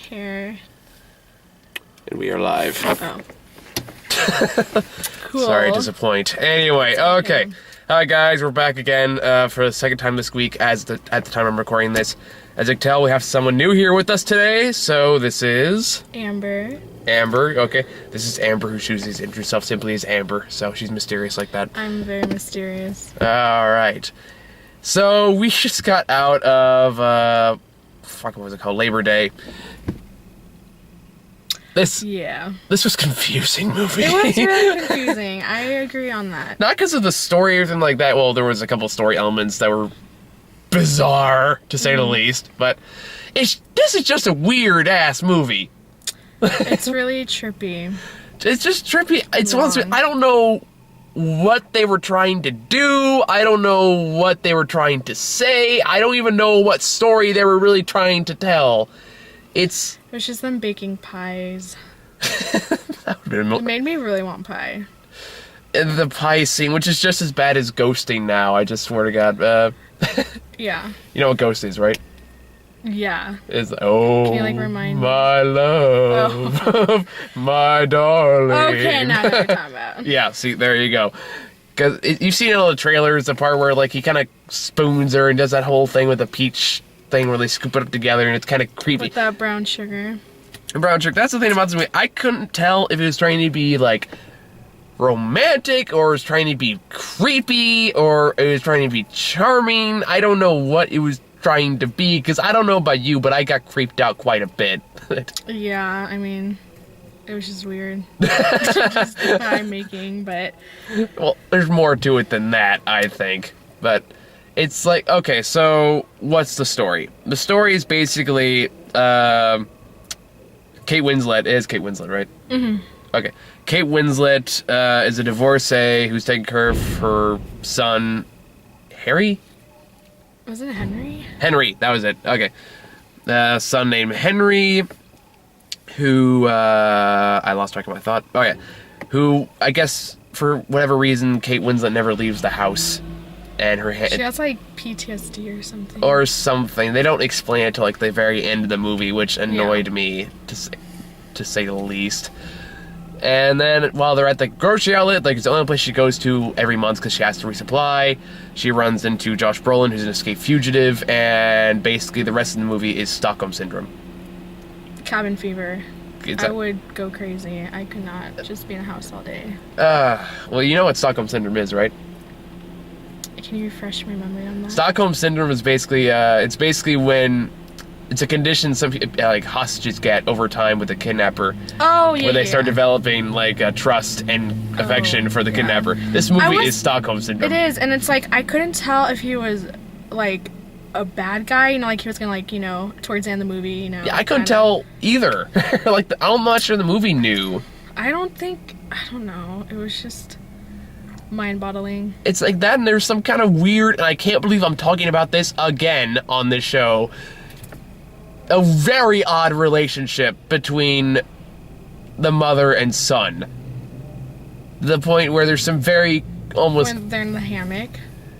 hair. And we are live. Oh. Cool. Sorry to disappoint. Anyway, okay. Hi guys, we're back again for the second time this week at the time I'm recording this. As you can tell, we have someone new here with us today. So this is... Amber. Amber, okay. This is Amber, who chooses to introduce herself simply as Amber. So she's mysterious like that. I'm very mysterious. Alright. So we just got out of, what was it called? Labor Day. This was confusing movie. It was really confusing. I agree on that. Not because of the story or anything like that. Well, there was a couple story elements that were bizarre, to say the least. But this is just a weird-ass movie. It's really trippy. It's just trippy. I don't know what they were trying to do. I don't know what they were trying to say. I don't even know what story they were really trying to tell. It was just them baking pies. That would've been It made me really want pie. the pie scene, which is just as bad as ghosting now, I just swear to God. Yeah. You know what ghost is, right? Yeah. It's, Can you, remind my me? love, my darling. Okay, now what you're talking about. Yeah, see, there you go. Because you've seen in all the trailers, the part where, he kind of spoons her and does that whole thing with the peach thing where they scoop it up together, and it's kind of creepy. With that brown sugar. Brown sugar. That's the thing about this movie. I couldn't tell if it was trying to be, romantic, or it was trying to be creepy, or it was trying to be charming. I don't know what it was trying to be, because I don't know about you, but I got creeped out quite a bit. Yeah, I mean, it was just weird. Just pie making, but... Well, there's more to it than that, I think. But it's okay, so what's the story? The story is basically, Kate Winslet. It is Kate Winslet, right? Mm-hmm. Okay. Kate Winslet is a divorcee who's taking care of her son, Harry? Was it Henry? Henry, that was it. Okay. Son named Henry, who, I lost track of my thought. Oh, yeah. Who, I guess, for whatever reason, Kate Winslet never leaves the house. And her head... She has, PTSD or something. Or something. They don't explain it till, the very end of the movie, which annoyed me, to say the least. And then, while they're at the grocery outlet, it's the only place she goes to every month because she has to resupply, she runs into Josh Brolin, who's an escaped fugitive, and basically the rest of the movie is Stockholm Syndrome. Cabin fever. I would go crazy. I could not just be in a house all day. Well, you know what Stockholm Syndrome is, right? Can you refresh my memory on that? Stockholm Syndrome is basically, when... It's a condition some hostages get over time with the kidnapper. Oh, yeah, where they start developing, a trust and affection for the kidnapper. This movie is Stockholm Syndrome. It is, and it's I couldn't tell if he was, a bad guy, he was gonna, towards the end of the movie, Yeah, I couldn't tell either. I'm not sure the movie knew. I don't know. It was just mind-boggling. It's like that, and there's some kind of weird, and I can't believe I'm talking about this again on this show, a very odd relationship between the mother and son. The point where there's some very almost... When they're in the hammock.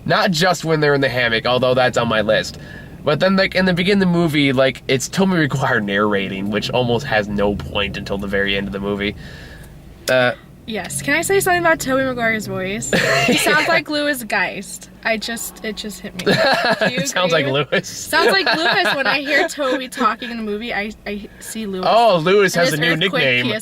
Not just when they're in the hammock, although that's on my list. But then, in the beginning of the movie, it's Tobey Maguire narrating, which almost has no point until the very end of the movie. Yes. Can I say something about Tobey Maguire's voice? He sounds like Louis Geist. It just hit me. It sounds like Louis. Sounds like Louis. When I hear Toby talking in the movie, I see Louis. Oh, Louis has a new nickname.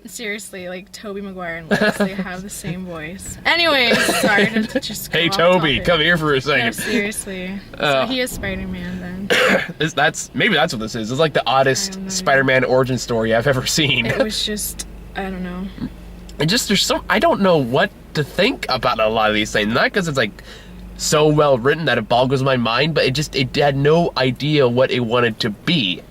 Seriously, Tobey Maguire and Louis, they have the same voice. Anyways, sorry to just go Hey, off Toby, topic. come here for a second. No, seriously. So he is Spider-Man then. Maybe that's what this is. It's the oddest Spider-Man origin story I've ever seen. It was just... I don't know. I don't know what to think about a lot of these things. Not because it's so well written that it boggles my mind, but it had no idea what it wanted to be.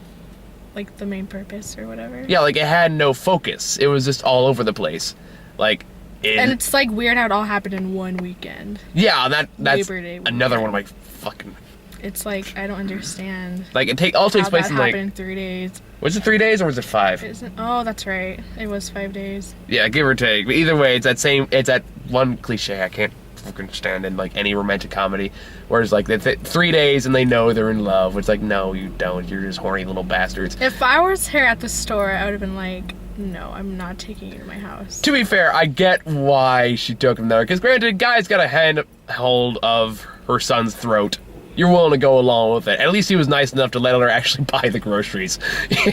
The main purpose or whatever? Yeah, it had no focus. It was just all over the place. And it's weird how it all happened in one weekend. Yeah, that's Labor Day weekend. Another one of my fucking... It's I don't understand. It all takes place in happened in 3 days. Was it 3 days or was it 5? Oh, that's right. It was 5 days. Yeah, give or take. But either way, it's that one cliche. I can't fucking stand in like any romantic comedy. Whereas like 3 days and they know they're in love. It's like, no, you don't. You're just horny little bastards. If I was here at the store, I would have been like, no, I'm not taking you to my house. To be fair, I get why she took him there. Because granted, guy's got a hand hold of her son's throat. You're willing to go along with it. At least he was nice enough to let her actually buy the groceries.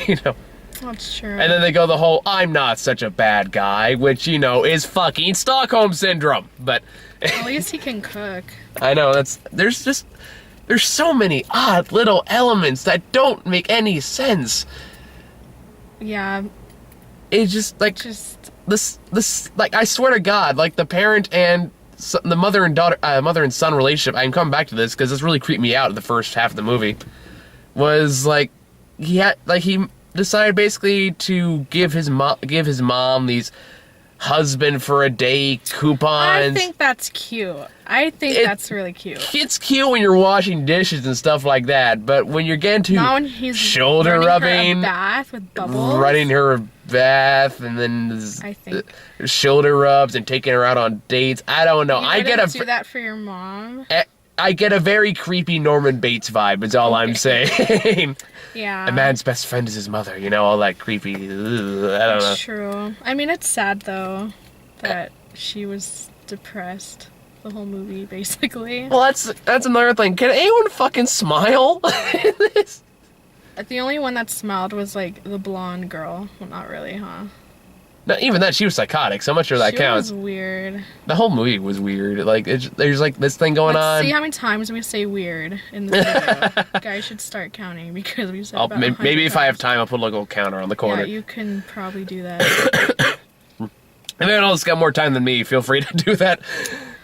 You know? That's true. And then they go the whole, I'm not such a bad guy, which, you know, is fucking Stockholm Syndrome. But at least he can cook. I know, there's so many odd little elements that don't make any sense. Yeah. It's just, like, this, like, I swear to God, like, the parent and the mother and son relationship, I'm coming back to this, because this really creeped me out in the first half of the movie, was, like, he decided basically to give his mom these husband for a day coupons. I think that's cute. I think that's really cute. It's cute when you're washing dishes and stuff like that, but when you're getting to not when he's shoulder rubbing, her a bath with bubbles, running her a bath, and then I think shoulder rubs and taking her out on dates. I don't know. I do that for your mom. I get a very creepy Norman Bates vibe. Is all I'm saying. Yeah. A man's best friend is his mother. You know, all that creepy. I don't know. That's true. I mean, it's sad though that she was depressed the whole movie, basically. Well, that's another thing. Can anyone fucking smile in this? The only one that smiled was like the blonde girl. Well, not really, huh? No, even that, she was psychotic, so I'm not sure that counts. She was weird. The whole movie was weird. Like, there's like this thing going on. See how many times we say weird in this video. Guys should start counting because we said about 100 maybe if times. I have time, I'll put a little counter on the corner. Yeah, you can probably do that. And then else got more time than me. Feel free to do that.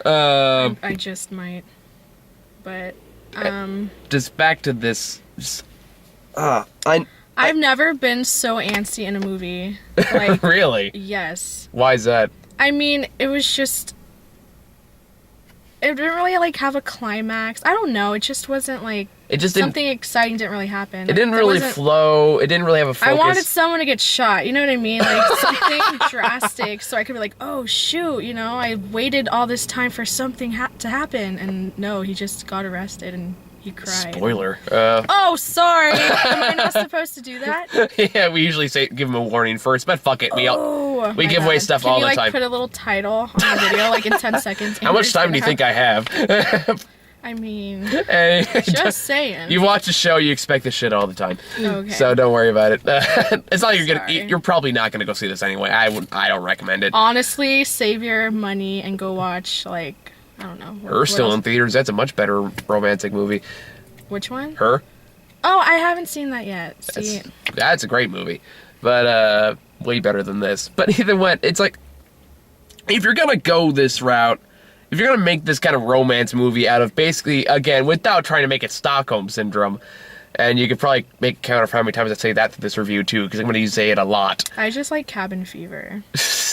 I just might. But, just back to this. I've never been so antsy in a movie. Like, really? Yes. Why is that? I mean, it was just... It didn't really, like, have a climax. I don't know. It just wasn't, like... something exciting didn't really happen. It didn't really flow. It didn't really have a focus. I wanted someone to get shot. You know what I mean? Like, something drastic so I could be like, oh, shoot, you know? I waited all this time for something to happen. And no, he just got arrested and... He cried. Spoiler. Oh, sorry. Am I not supposed to do that? Yeah, we usually give him a warning first, but fuck it. We give away stuff all the time. Can you, put a little title on the video, like, in 10 seconds? How much time do you think I have? I mean, hey, just saying. You watch the show, you expect this shit all the time. Okay. So don't worry about it. It's not you're probably not gonna go see this anyway. I don't recommend it. Honestly, save your money and go watch, like, I don't know. Her still in theaters. That's a much better romantic movie. Which one? Her. Oh, I haven't seen that yet. See, that's a great movie, but way better than this. But either way, it's like, if you're gonna go this route, if you're gonna make this kind of romance movie out of basically, again, without trying to make it Stockholm Syndrome, and you could probably make a count of how many times I say that to this review too, because I'm gonna say it a lot. I just like Cabin Fever.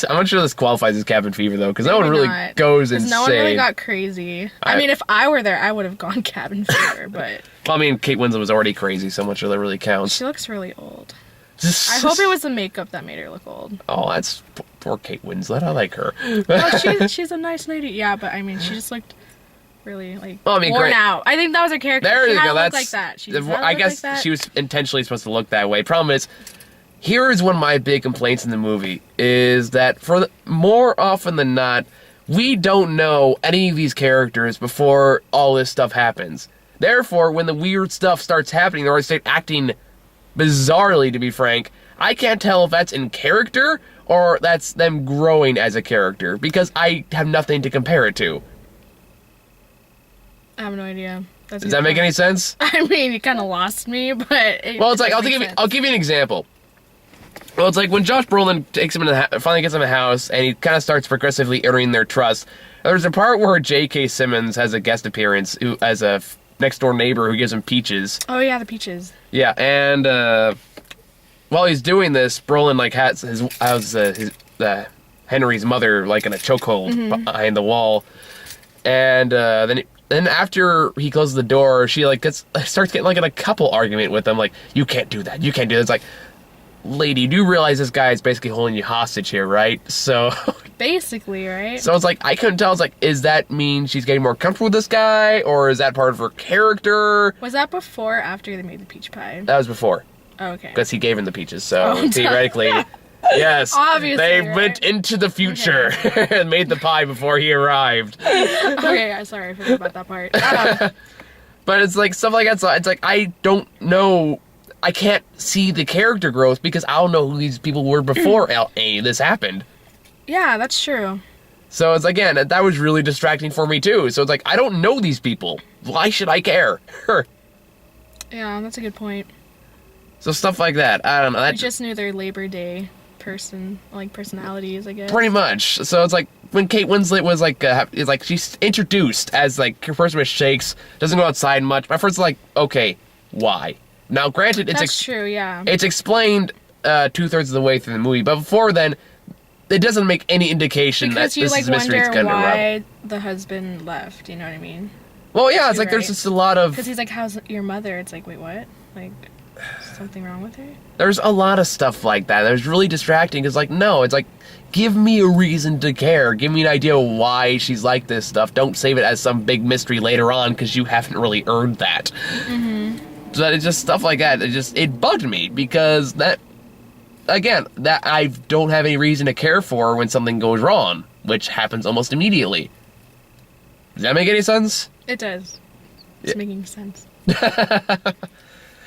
I'm not sure this qualifies as Cabin Fever though, because no one really goes insane. No one really got crazy. I mean, if I were there, I would have gone Cabin Fever, but... Well, I mean, Kate Winslet was already crazy, so much of that really counts. She looks really old. I hope it was the makeup that made her look old. Oh, that's poor Kate Winslet. I like her. Oh, she's a nice lady. Yeah, but I mean, she just looked really, like, worn out. I think that was her character. There you go. That's like that. I guess she was intentionally supposed to look that way. Problem is, here is one of my big complaints in the movie, is that more often than not, we don't know any of these characters before all this stuff happens. Therefore, when the weird stuff starts happening, or they start acting bizarrely, to be frank, I can't tell if that's in character or that's them growing as a character, because I have nothing to compare it to. I have no idea. Does that make any sense? I mean, you kind of lost me, but... Well, it's like, I'll give you an example. Well, it's like when Josh Brolin finally gets him a house, and he kind of starts progressively earning their trust. There's a part where J.K. Simmons has a guest appearance as a next-door neighbor who gives him peaches. Oh, yeah, the peaches. Yeah, and while he's doing this, Brolin, like, has Henry's mother, like, in a chokehold behind the wall. And then after he closes the door, she, like, starts getting, like, in a couple argument with him, like, you can't do that, you can't do that. It's like, lady, do you realize this guy is basically holding you hostage here, right? So, Basically, right? So it's like, I couldn't tell. It's like, is that mean she's getting more comfortable with this guy, or is that part of her character? Was that before or after they made the peach pie? That was before. Oh, okay. Because he gave him the peaches, so Oh, theoretically, yes, Obviously, they right? went into the future and made the pie before he arrived. Okay, I'm sorry, I forgot about that part. But it's like stuff like that. So it's like, I don't know. I can't see the character growth because I don't know who these people were before any of this happened. Yeah, that's true. So it's, again, that was really distracting for me too. So it's like, I don't know these people. Why should I care? Yeah, that's a good point. So stuff like that. I don't know. I That just knew their Labor Day personalities, I guess. pretty much. So it's like when Kate Winslet was like, she's introduced as like her person with shakes, doesn't go outside much. My first like, okay, why? Now, granted, That's true, yeah. It's explained 2/3 of the way through the movie, but before then, it doesn't make any indication Because that you, this like, is a mystery it's wonder gonna why unravel. the husband left, you know what I mean? Well, yeah, it's You're like there's right. just a lot of Because he's like, how's your mother? It's like, wait, what? Like, something wrong with her? there's a lot of stuff like that. There's really distracting. It's like, no, it's like, give me a reason to care. Give me an idea why she's like this stuff. Don't save it as some big mystery later on because you haven't really earned that. Mm-hmm. So it's just stuff like that. It bugged me because that I don't have any reason to care for when something goes wrong, which happens almost immediately. Does that make any sense? It does. It's making sense.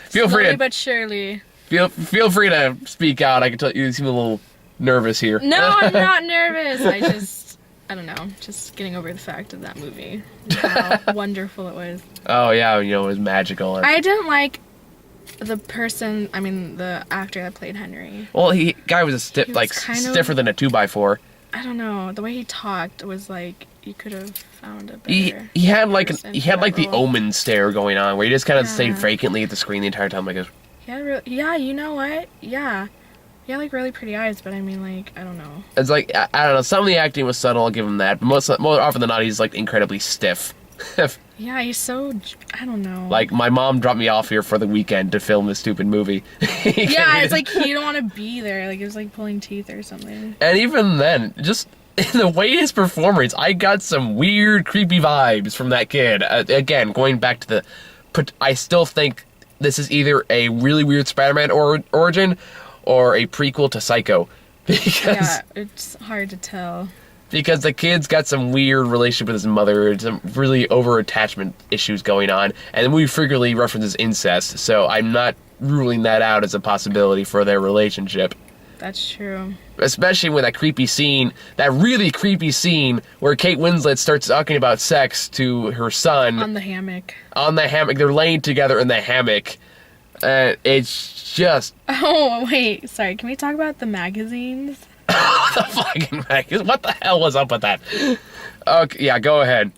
Feel free Slowly to but surely. feel free to speak out. I can tell you seem a little nervous here. No, I'm not nervous. I don't know, just getting over the fact of that movie. How wonderful it was. Oh yeah, it was magical. I didn't like the actor that played Henry. Well, guy was He was kind of- stiffer than a 2x4. I don't know, the way he talked was like, you could have found a better He had like person he for had like that the role. Omen stare going on, where he just kind of stayed Yeah. vacantly at the screen the entire time. Like, Yeah, you know what? Yeah. He had like really pretty eyes, but I mean, like, I don't know. it's like I don't know. Some of the acting was subtle. I'll give him that. But more often than not, he's like incredibly stiff. Yeah, he's so, I don't know. Like, my mom dropped me off here for the weekend to film this stupid movie. Yeah, it's like you don't want to be there. Like, it was like pulling teeth or something. And even then, just in the way his performance, I got some weird, creepy vibes from that kid. Again, going back to I still think this is either a really weird Spider-Man origin or a prequel to Psycho. Yeah, it's hard to tell. Because the kid's got some weird relationship with his mother, some really over-attachment issues going on, and the movie frequently references incest, so I'm not ruling that out as a possibility for their relationship. That's true. Especially with that really creepy scene where Kate Winslet starts talking about sex to her son. On the hammock. On the hammock. They're laying together in the hammock. It's just... Oh, wait. Sorry, can we talk about the magazines? the fucking magazine. What the hell was up with that? Okay, yeah, go ahead.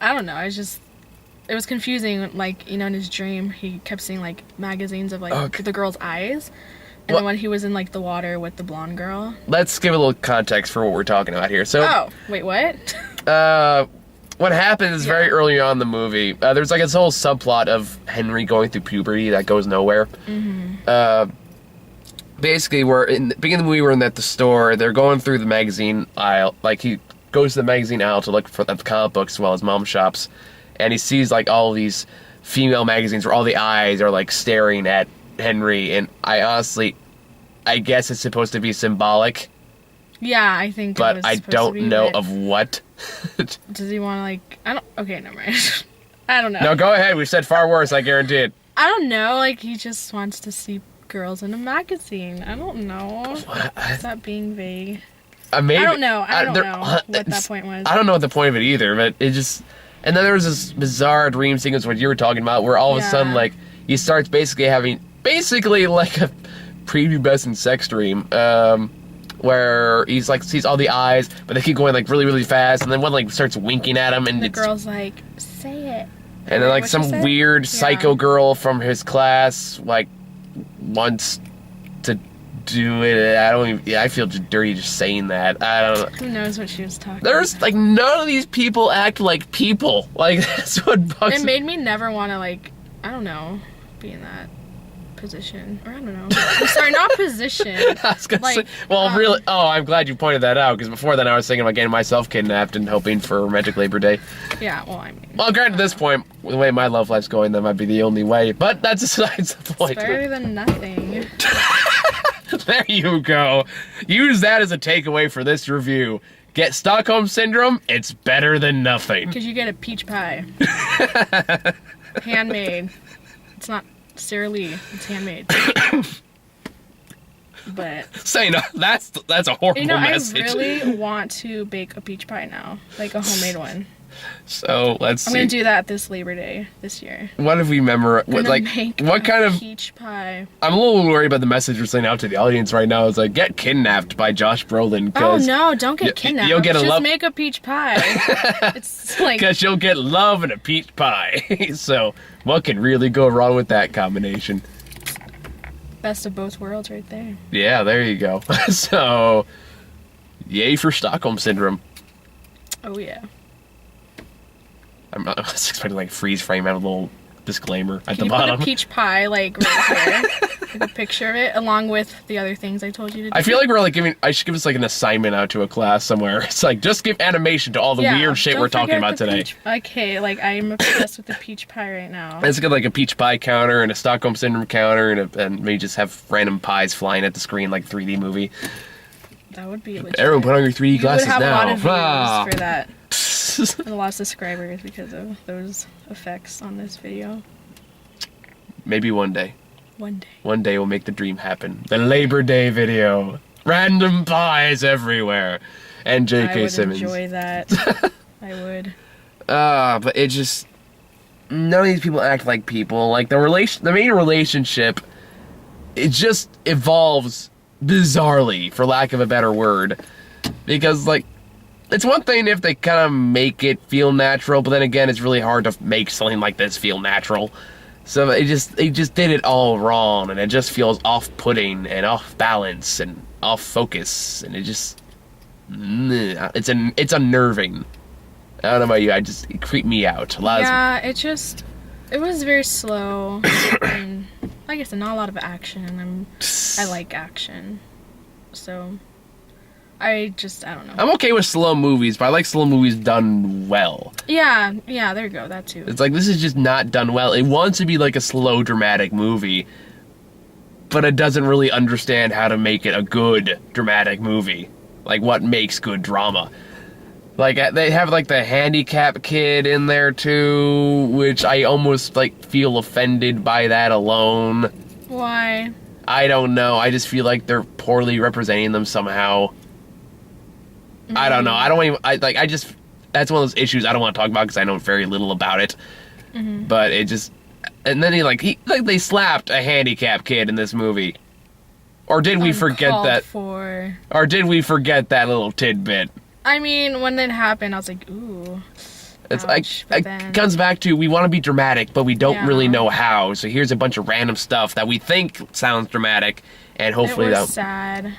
I don't know. It was confusing. Like, in his dream, he kept seeing, like, magazines of, like, the girl's eyes. And then when he was in, like, the water with the blonde girl. Let's give a little context for what we're talking about here. So, Oh, wait, what? what happens very early on in the movie, there's, like, this whole subplot of Henry going through puberty that goes nowhere. Mm-hmm. Basically, we're in the beginning of the movie, we're at the store, they're going through the magazine aisle, like, he goes to the magazine aisle to look at the comic books while his mom shops, and he sees, like, all these female magazines where all the eyes are, like, staring at Henry, and I guess it's supposed to be symbolic, Yeah, I think but it was I supposed to don't be, know but of what. Does he want to, like... Okay, never mind. I don't know. No, go ahead, we've said far worse, I guarantee it. I don't know, like, he just wants to see girls in a magazine. I don't know. Is that being vague? Maybe, I don't know. I don't know what that point was. I don't know what the point of it either, but it just... And then there was this bizarre dream sequence, what you were talking about, where all of a sudden, like, he starts basically having... Basically, like, a prepubescent sex dream, where he's, like, sees all the eyes, but they keep going, like, really, really fast, and then one, like, starts winking at him, and the girl's like, say it. And then, like, What she some said? weird psycho girl from his class, like, wants to do it. I feel just dirty just saying that. I don't know. Who knows what she was talking There's, like, none of these people act like people. Like, that's what bugs It me. made me never want to, like, I don't know, be in that position. Or I don't know. I'm sorry, not position. I was gonna say, well, really, I'm glad you pointed that out, because before then I was thinking about getting myself kidnapped and hoping for romantic Labor Day. Yeah, well, I mean. Well, granted, at this point, the way my love life's going, that might be the only way, but that's besides the point. It's better than nothing. There you go. Use that as a takeaway for this review. Get Stockholm Syndrome, it's better than nothing. Because you get a peach pie. Handmade. It's not Sara Lee, it's handmade. But say no, that's a horrible message. I really want to bake a peach pie now, like a homemade one. So let's see. I'm gonna do that this Labor Day this year. What if we memorize? What kind of peach pie? I'm a little worried about the message we're sending out to the audience right now. It's like, get kidnapped by Josh Brolin. Oh no, don't get kidnapped. You'll get Just make a peach pie. It's like, because you'll get love and a peach pie. So what can really go wrong with that combination? Best of both worlds, right there. Yeah, there you go. So, yay for Stockholm Syndrome. Oh yeah. I was expecting like freeze frame, have a little disclaimer at the Can you bottom. put a peach pie like right here, like a picture of it, along with the other things I told you to do? I feel like we're like I should give us like an assignment out to a class somewhere. It's like, just give animation to all the weird shit we're talking about today. Okay, like I'm obsessed with the peach pie right now. Let's get like a peach pie counter and a Stockholm Syndrome counter, and maybe just have random pies flying at the screen like 3D movie. That would be legit. Everyone put on your 3D glasses now. You would have a lot of views for that. And a lot of subscribers because of those effects on this video. Maybe one day. One day. One day we'll make the dream happen. The Labor Day video. Random pies everywhere. And J.K. Simmons. I would enjoy that. I would. But it just... None of these people act like people. Like, the main relationship, it just evolves bizarrely, for lack of a better word. Because, like, it's one thing if they kind of make it feel natural, but then again, it's really hard to make something like this feel natural. So they just did it all wrong, and it just feels off-putting and off-balance and off-focus, and it just... It's unnerving. I don't know about you, it creeped me out. Yeah, it was very slow, and like I said, not a lot of action. I like action, so... I don't know. I'm okay with slow movies, but I like slow movies done well. Yeah, there you go, that too. It's like, this is just not done well. It wants to be like a slow, dramatic movie, but it doesn't really understand how to make it a good, dramatic movie. Like, what makes good drama. Like, they have, like, the handicapped kid in there, too, which I almost, like, feel offended by that alone. Why? I don't know. I just feel like they're poorly representing them somehow. I don't know. That's one of those issues I don't want to talk about because I know very little about it. Mm-hmm. But it just, and then they slapped a handicapped kid in this movie. Or did we forget that? Or did we forget that little tidbit? I mean, when it happened, I was like, ooh. It's it comes back to, we want to be dramatic, but we don't really know how. So here's a bunch of random stuff that we think sounds dramatic, and hopefully it was sad.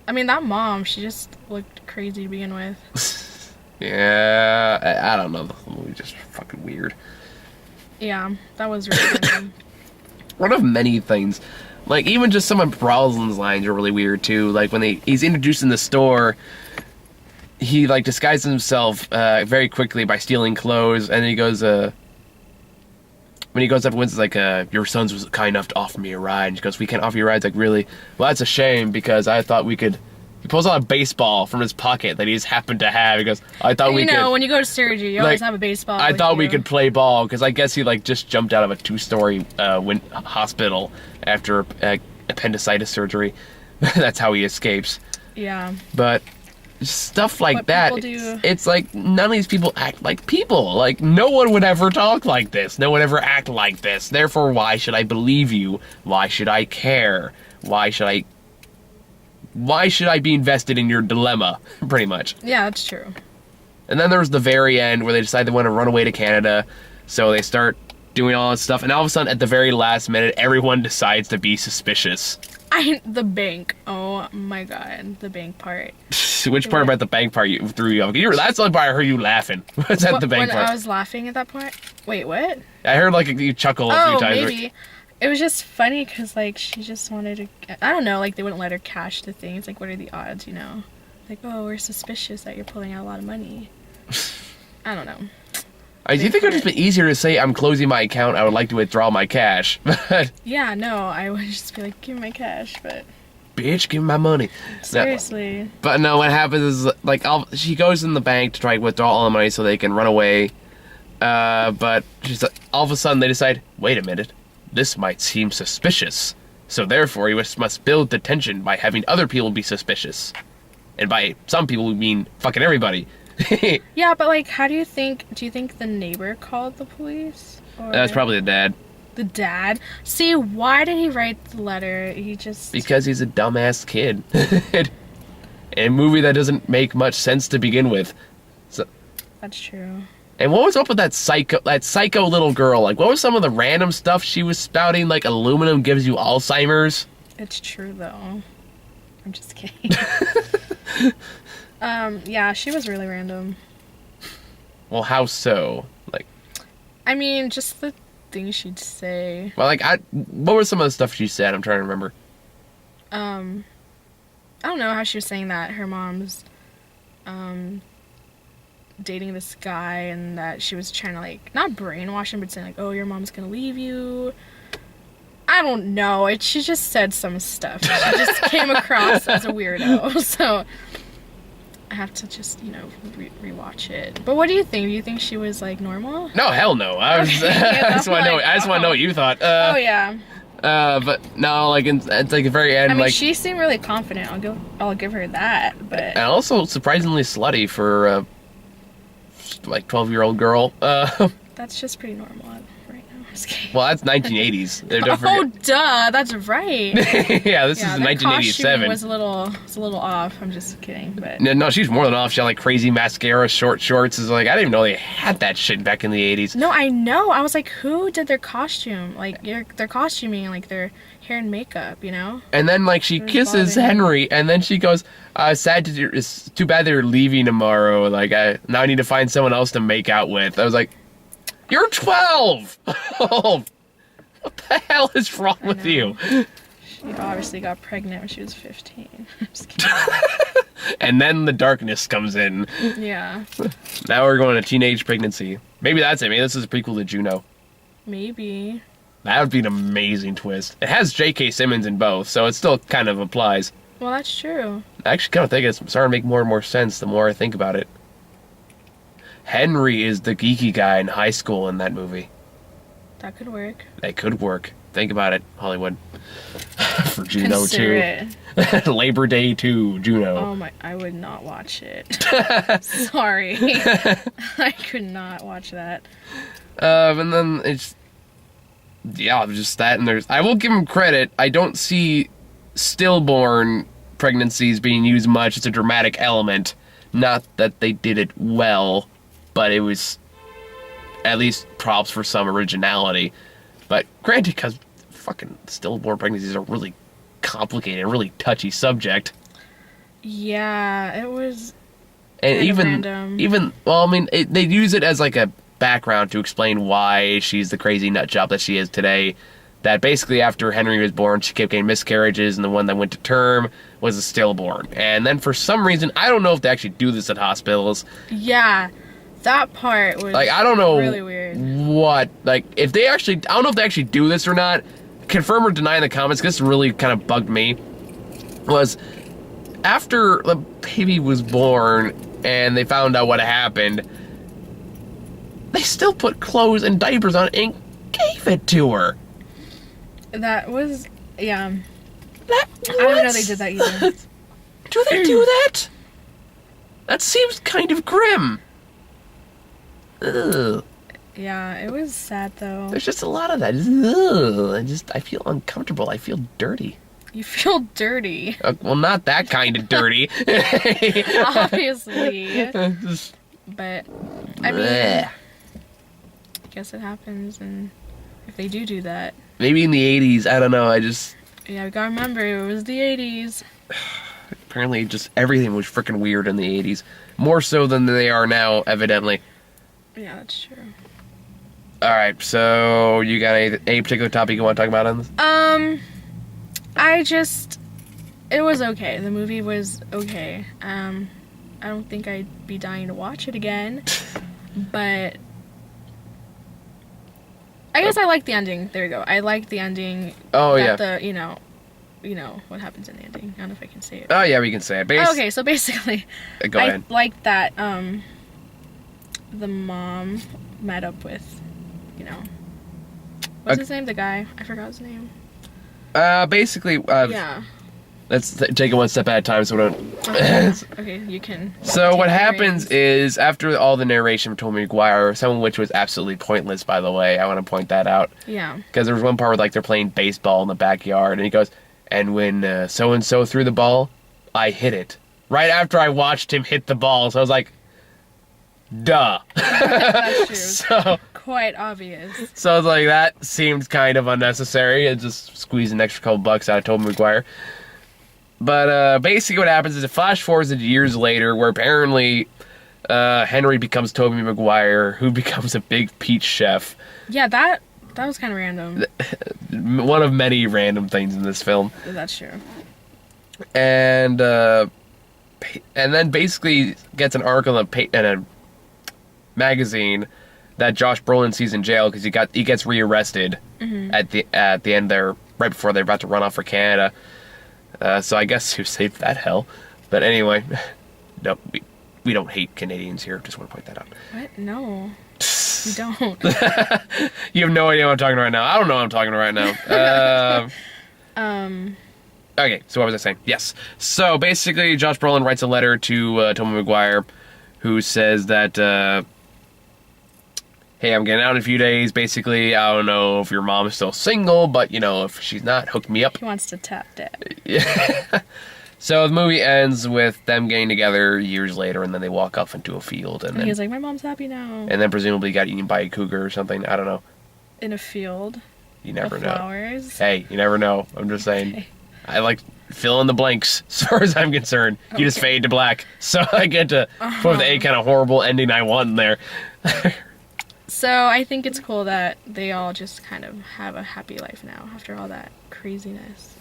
I mean, that mom, she just looked crazy to begin with. Yeah, I don't know. The whole movie just fucking weird. Yeah, that was really good. One of many things. Like, even just some of Brolin's lines are really weird, too. Like, when he's introduced in the store, he, like, disguises himself very quickly by stealing clothes, and then he goes, when he goes up and wins, it's like, your son was kind enough to offer me a ride. And she goes, we can't offer you rides. Like, really? Well, that's a shame, because I thought we could... He pulls out a baseball from his pocket that he just happened to have. He goes, I thought we could... You know, when you go to surgery, you always have a baseball. I thought we could play ball, because I guess he, like, just jumped out of a 2-story hospital after appendicitis surgery. That's how he escapes. Yeah. But... stuff like that, it's like, none of these people act like people. Like, no one would ever talk like this. No one ever act like this. Therefore, why should I believe you? Why should I care? Why should I be invested in your dilemma? Pretty much. Yeah, that's true. And then there's the very end where they decide they want to run away to Canada. So they start doing all this stuff. And all of a sudden, at the very last minute, everyone decides to be suspicious. The bank. Oh my god, the bank part. Which part about the bank part threw you off? That's the only part I heard you laughing. The bank part? I was laughing at that point? Wait, what? I heard like you chuckle a few times. Maybe. It was just funny because, like, she just wanted to... I don't know, like, they wouldn't let her cash the things. Like, what are the odds, you know? Like, oh, we're suspicious that you're pulling out a lot of money. I don't know. Do you think it would just be easier to say, I'm closing my account, I would like to withdraw my cash? Yeah, no, I would just be like, give me my cash, but... Bitch, give me my money. Seriously. No. But no, what happens is, like, she goes in the bank to try to withdraw all the money so they can run away. But she's like, all of a sudden they decide, wait a minute, this might seem suspicious. So therefore, you must build the tension by having other people be suspicious. And by some people, we mean fucking everybody. Yeah, but, like, do you think the neighbor called the police? Or That's probably the dad. the dad? See, why did he write the letter? Because he's a dumbass kid. In a movie that doesn't make much sense to begin with. So... That's true. And what was up with that psycho little girl? Like, what was some of the random stuff she was spouting? Like, aluminum gives you Alzheimer's? It's true, though. I'm just kidding. Yeah, she was really random. Well, how so? Like, I mean, just the things she'd say. well, like, what was some of the stuff she said? I'm trying to remember. I don't know how she was saying that her mom's, dating this guy and that she was trying to, like, not brainwash him, but saying, like, oh, your mom's gonna leave you. I don't know. She just said some stuff. She just came across as a weirdo. So I have to just, rewatch it. But what do you think? Do you think she was, like, normal? No, hell no. I just want to know what you thought. Oh, yeah. But no, like, it's like the very end, I mean, like, she seemed really confident. I'll give her that. But and also surprisingly slutty for like 12-year-old girl. that's just pretty normal right now. I'm just kidding. Well, that's 1980s. Don't Oh, forget. duh! That's right. Yeah, this is that 1987. costume was a little off. I'm just kidding, but No, she's more than off. She had like crazy mascara, short shorts. Is like I didn't even know they had that shit back in the 80s. no, I know. I was like, who did their costume? Like, their costuming, like their hair and makeup, you know? And then like she It was kisses bothering me. Henry, and then she goes, it's too bad they're leaving tomorrow. Like now I need to find someone else to make out with. I was like, you're 12. What the hell is wrong with know. you? She obviously got pregnant when she was 15. I'm just kidding. And then the darkness comes in. Yeah, Now we're going to teenage pregnancy. Maybe that's it. Maybe this is a prequel to Juno. maybe. That would be an amazing twist. It has J.K. Simmons in both, so it still kind of applies. Well, that's true. I actually kind of think it's starting to make more and more sense the more I think about it. Henry is the geeky guy in high school in that movie. That could work. That could work. Think about it, Hollywood. For Juno Consider 2. it. Labor Day 2, Juno. Oh my! I would not watch it. Sorry, I could not watch that. And then it's... Yeah, just that, and there's... I will give him credit. I don't see stillborn pregnancies being used much. It's a dramatic element. Not that they did it well, but it was at least props for some originality. But granted, because fucking stillborn pregnancies are really complicated, really touchy subject. Yeah, it was. And Kind of random. well, I mean, they use it as like a background to explain why she's the crazy nut job that she is today. That basically after Henry was born, she kept getting miscarriages, and the one that went to term was a stillborn. And then for some reason, I don't know if they actually do this at hospitals. Yeah, that part was Like, I don't know really weird. what, like, if they actually, I don't know if they actually do this or not. Confirm or deny in the comments, because this really kind of bugged me. Was after the baby was born and they found out what happened, they still put clothes and diapers on and gave it to her. That was, yeah. That, I didn't know they did that either. Do they do that? That seems kind of grim. Ugh. Yeah, it was sad though. There's just a lot of that. Ugh. I feel uncomfortable. I feel dirty. You feel dirty, Well, not that kind of dirty. obviously. Just, But I mean, bleh. I guess it happens, and if they do that, Maybe in the 80s. I don't know. yeah, we gotta remember it was the 80s. Apparently, just everything was freaking weird in the 80s. More so than they are now, evidently. Yeah, that's true. All right, so you got any particular topic you want to talk about on this? It was okay. The movie was okay. I don't think I'd be dying to watch it again, but I guess I like the ending. There you go. I like the ending. Oh, that yeah. You know what happens in the ending. I don't know if I can say it. Oh, yeah, we can say it. Okay, so basically, go ahead. I like that the mom met up with, what's his name? The guy. I forgot his name. Basically, yeah. Let's take it one step at a time so we don't... Okay, you can. So what happens is, after all the narration from Tobey Maguire, some of which was absolutely pointless, by the way, I want to point that out. Yeah. Because there was one part where, like, they're playing baseball in the backyard, and he goes, and when so-and-so threw the ball, I hit it. Right after I watched him hit the ball, so I was like, duh. That's true. So... Quite obvious. So I was like, that seemed kind of unnecessary. It just squeezed an extra couple bucks out of Tobey Maguire. But basically what happens is it flash forwards into years later where apparently Henry becomes Tobey Maguire, who becomes a big peach chef. Yeah, that was kind of random. One of many random things in this film. That's true. And then basically gets an article in a magazine that Josh Brolin sees in jail because he gets rearrested at the end there, right before they're about to run off for Canada. So I guess who saved that hell? But anyway, no, we don't hate Canadians here. Just want to point that out. What? No, we don't. You have no idea what I'm talking about right now. I don't know what I'm talking about right now. Okay, so what was I saying? Yes. So basically, Josh Brolin writes a letter to Tobey Maguire, who says that. Hey, I'm getting out in a few days. Basically, I don't know if your mom is still single, but, if she's not, hook me up. He wants to tap dad. Yeah. So the movie ends with them getting together years later, and then they walk off into a field. And then he's like, my mom's happy now. And then presumably got eaten by a cougar or something. I don't know. In a field. You never know. Flowers. Hey, you never know. I'm just saying. Okay. I like fill in the blanks as far as I'm concerned. Okay. You just fade to black. So I get to put the kind of horrible ending I want in there. So I think it's cool that they all just kind of have a happy life now after all that craziness.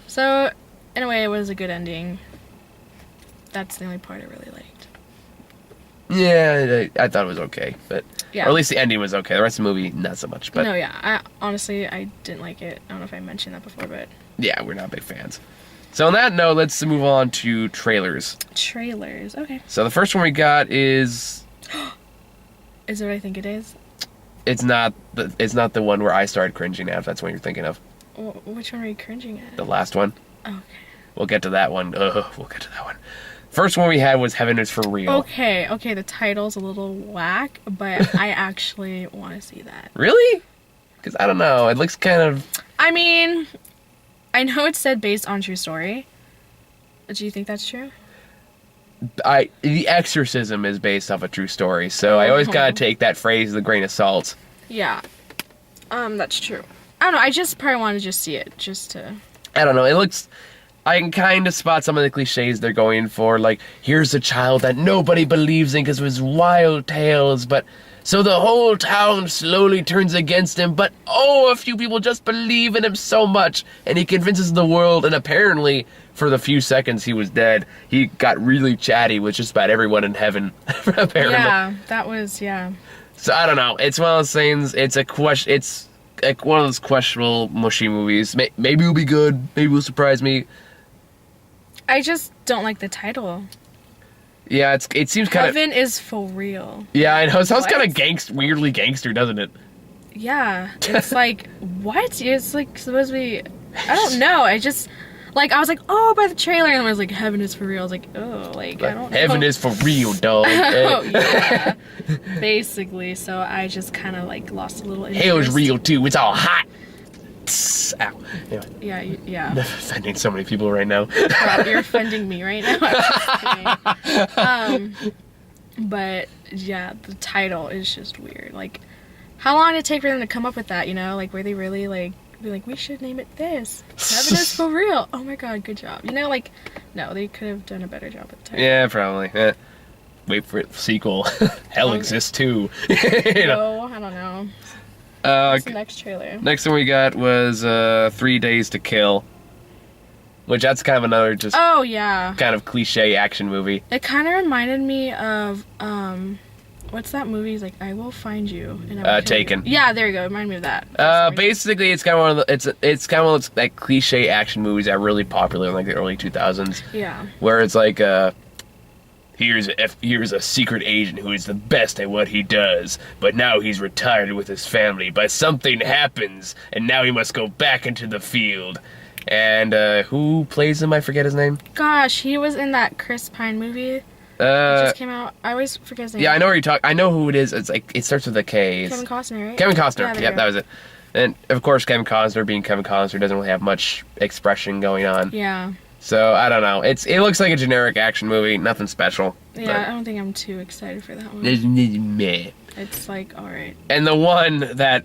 So, in a way, it was a good ending. That's the only part I really liked. Yeah, I thought it was okay, but yeah. Or at least the ending was okay. The rest of the movie, not so much. But no, yeah, honestly, I didn't like it. I don't know if I mentioned that before, but yeah, we're not big fans. So on that note, let's move on to trailers. Trailers, okay. So the first one we got is. Is it what I think it is? It's not the one where I started cringing at, if that's what you're thinking of. Which one are you cringing at? The last one. Okay. We'll get to that one. We'll get to that one. First one we had was Heaven is for Real. Okay, the title's a little whack, but I actually want to see that. Really? Because I don't know. It looks kind of... I mean, I know it said based on true story. Do you think that's true? The Exorcism is based off a true story, so I always gotta take that phrase with a grain of salt. Yeah. That's true. I don't know, I just probably want to just see it, just to... I don't know, it looks... I can kind of spot some of the cliches they're going for, like, here's a child that nobody believes in because of his wild tales, but... So the whole town slowly turns against him, but a few people just believe in him so much, and he convinces the world, and apparently, for the few seconds he was dead, he got really chatty with just about everyone in heaven, apparently. Yeah, that was, yeah. So I don't know, it's one of those things, it's like one of those questionable, mushy movies. Maybe it'll be good, maybe it'll surprise me. I just don't like the title. Yeah, it seems kind of... Heaven is for real. Yeah, I know. It sounds kind of weirdly gangster, doesn't it? Yeah. It's like, what? It's like supposed to be... I don't know. I just... Like, I was like, by the trailer, and I was like, Heaven is for real. I was like, I don't know. Heaven is for real, dog. Oh, yeah. Basically. So I just kind of, like, lost a little interest. Hell's real, too. It's all hot. Ow. Anyway. Yeah. I'm offending so many people right now. Wow, you're offending me right now. I'm just kidding. But yeah, the title is just weird. Like, how long did it take for them to come up with that? Like, were they really be like, we should name it this? Heaven is for real. Oh my god, good job. No, they could have done a better job with the title. Yeah, probably. Yeah. wait for it. Sequel. Hell exists too. No, I don't know. What's the next trailer? Next one we got was 3 Days to Kill. Which that's kind of another just Oh, yeah. kind of cliche action movie. It kind of reminded me of, what's that movie? It's like, I Will Find You. And I Will Kill Taken. You. Yeah, there you go. It reminded me of that. Basically, it's kind of one of the, it's kind of one of those like cliche action movies that are really popular in like the early 2000s. Yeah. Where it's like, here's a secret agent who is the best at what he does, but now he's retired with his family. But something happens, and now he must go back into the field. And who plays him? I forget his name. Gosh, he was in that Chris Pine movie. That just came out. I always forget his name. Yeah, I know where you're talking. I know who it is. It's like it starts with a K. Kevin Costner, right? Kevin Costner. Yeah, Yep, that was it. And of course, Kevin Costner, being Kevin Costner, doesn't really have much expression going on. Yeah. So I don't know. It looks like a generic action movie, nothing special. Yeah, I don't think I'm too excited for that one. It's like, all right. And the one that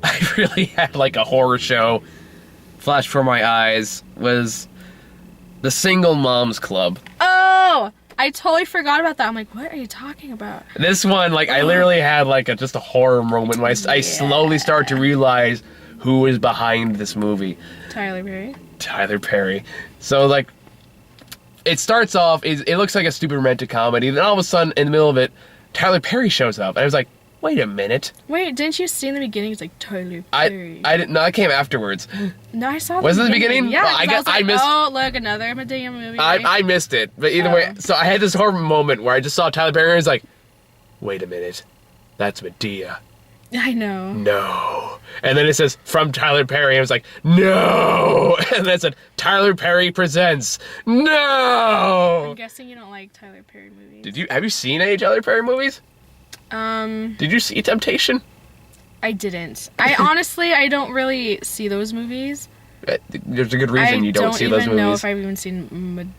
I really had like a horror show flash before my eyes was the Single Moms Club. Oh, I totally forgot about that. I'm like, what are you talking about? This one, like, I literally had like just a horror moment where I slowly started to realize who is behind this movie. Tyler Perry. Tyler Perry. So like, it starts off. It looks like a stupid romantic comedy. Then all of a sudden, in the middle of it, Tyler Perry shows up, and I was like, wait a minute. Wait, didn't you see in the beginning? It's like Tyler Perry. I didn't. No, I came afterwards. No, I saw. Was it the beginning? Yeah, Well, I missed. Oh, look, another Medea movie. Right? I missed it, but either way. So I had this horror moment where I just saw Tyler Perry, and I was like, wait a minute, that's Medea. I know. No. And then it says, from Tyler Perry. I was like, no. And then it said, Tyler Perry presents. No. I'm guessing you don't like Tyler Perry movies. Have you seen any Tyler Perry movies? Did you see Temptation? I didn't. I don't really see those movies. There's a good reason you don't see those movies. I don't even know if I've even seen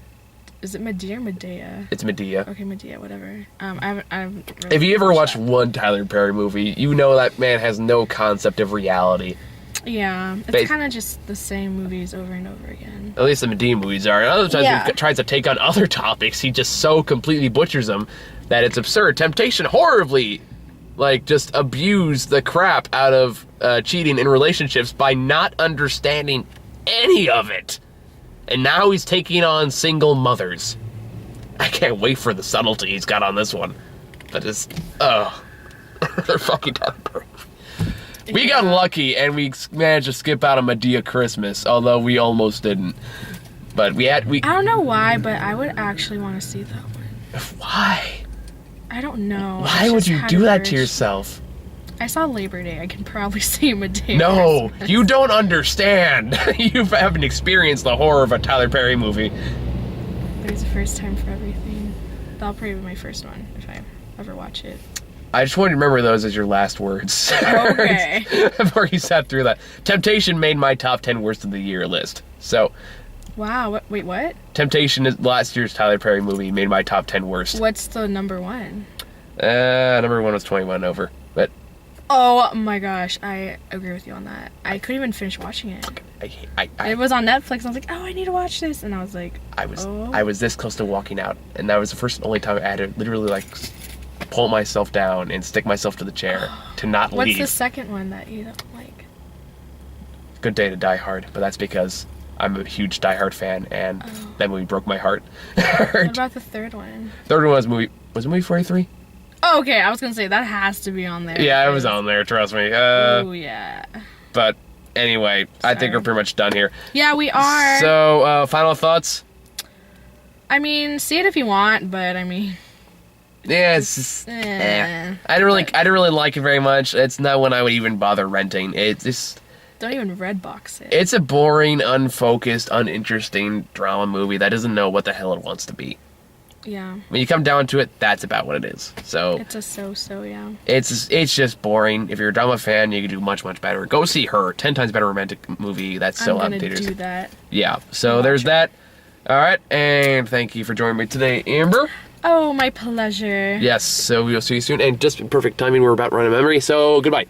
is it Medea or Medea? It's Medea. Okay, Medea, whatever. I haven't really if you ever watch one Tyler Perry movie, you know that man has no concept of reality. Yeah, it's kind of just the same movies over and over again. At least the Medea movies are. And other times he tries to take on other topics, he just so completely butchers them that it's absurd. Temptation horribly, like, just abused the crap out of cheating in relationships by not understanding any of it. And now he's taking on single mothers. I can't wait for the subtlety he's got on this one. But it's, they're fucking terrible. We got lucky and we managed to skip out on Medea Christmas, although we almost didn't. But I don't know why, but I would actually want to see that one. Why? I don't know. Why would you do that to yourself? I saw Labor Day. I can probably see Medea. No, Christmas. you don't understand. You haven't experienced the horror of a Tyler Perry movie. There's a first time for everything. That'll probably be my first one if I ever watch it. I just want you to remember those as your last words. Okay. Before you sat through that. Temptation made my top 10 worst of the year list. So. Wow. Wait, what? Temptation is last year's Tyler Perry movie made my top 10 worst. What's the number one? Number one was 21 Over. But. Oh my gosh, I agree with you on that. I couldn't even finish watching it. It was on Netflix, and I was like, oh, I need to watch this. And I was like, I was this close to walking out. And that was the first and only time I had to literally, like, pull myself down and stick myself to the chair to not leave. What's the second one that you don't like? Good Day to Die Hard, but that's because I'm a huge Die Hard fan, and that movie broke my heart. What about the third one? Third one was it movie 43? Oh, okay, I was gonna say that has to be on there. Yeah, it was on there, trust me. Oh, yeah. But anyway, I think we're pretty much done here. Yeah, we are. So, final thoughts? I mean, see it if you want, but I mean... Yeah, it's just... I don't really like it very much. It's not one I would even bother renting. It's just... Don't even Redbox it. It's a boring, unfocused, uninteresting drama movie that doesn't know what the hell it wants to be. Yeah. When you come down to it, that's about what it is. So it's a so-so, yeah. It's just boring. If you're a drama fan, you can do much, much better. Go see Her, 10 times better romantic movie that's still out in theaters. I'm gonna do that. Yeah, so there's that. All right, and thank you for joining me today, Amber. Oh, my pleasure. Yes, so we'll see you soon. And just in perfect timing, we're about running out of memory, so goodbye.